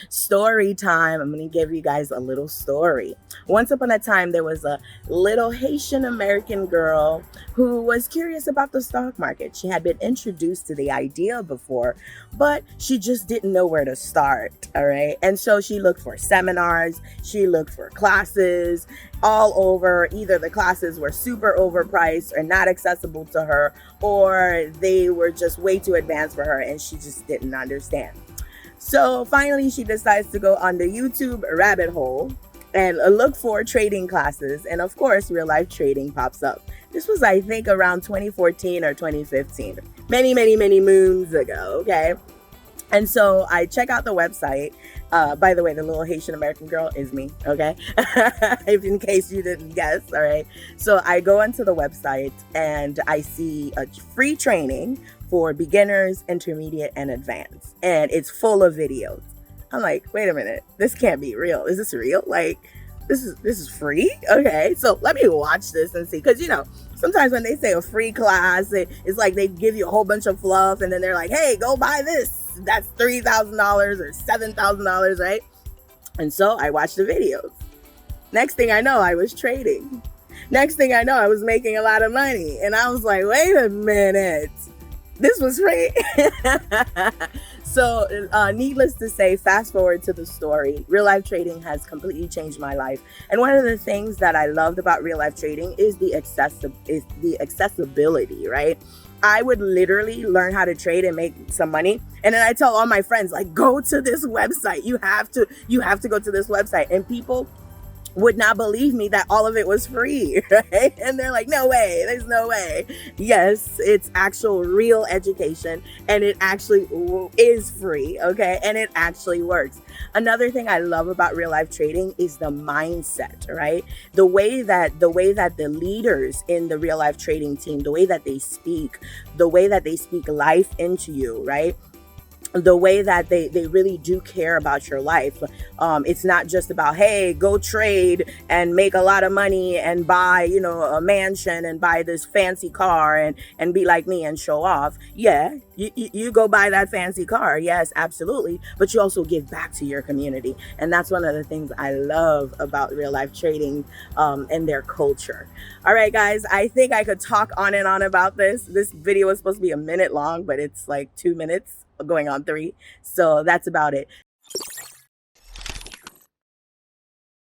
Story time. I'm going to give you guys a little story. Once upon a time, there was a little Haitian American girl who was curious about the stock market. She had been introduced to the idea before, but she just didn't know where to start. All right. And so she looked for seminars, she looked for classes all over. Either the classes were super overpriced or not accessible to her, or they were just way too advanced for her and she just didn't understand. So finally, she decides to go on the YouTube rabbit hole and look for trading classes. And of course, real life trading pops up. This was, I think, around 2014 or 2015. Many, many, many moons ago. Okay. And so I check out the website. By the way, the little Haitian American girl is me, okay? If in case you didn't guess, all right? So I go onto the website and I see a free training for beginners, intermediate, and advanced. And it's full of videos. I'm like, wait a minute, this can't be real. Is this real? Like, this is free? Okay, so let me watch this and see. Because, sometimes when they say a free class, it's like they give you a whole bunch of fluff and then they're like, hey, go buy this. That's $3,000 or $7,000, right? And so I watched the videos. Next thing I know, I was trading. Next thing I know, I was making a lot of money. And I was like, wait a minute, this was free. So needless to say, fast forward to the story, real life trading has completely changed my life. And one of the things that I loved about real life trading is the accessibility, right? I would literally learn how to trade and make some money. And then I tell all my friends, like, go to this website. You have to go to this website. And people would not believe me that all of it was free, right? And they're like, no way, there's no way. Yes, it's actual real education and it actually is free, okay? And it actually works. Another thing I love about real life trading is the mindset, right? The way that the leaders in the real life trading team, the way that they speak life into you, right? The way that they really do care about your life. It's not just about, hey, go trade and make a lot of money and buy, a mansion and buy this fancy car and be like me and show off. Yeah, you go buy that fancy car. Yes, absolutely. But you also give back to your community. And that's one of the things I love about real life trading and their culture. All right, guys, I think I could talk on and on about this. This video was supposed to be a minute long, but it's like 2 minutes going on 3. So that's about it.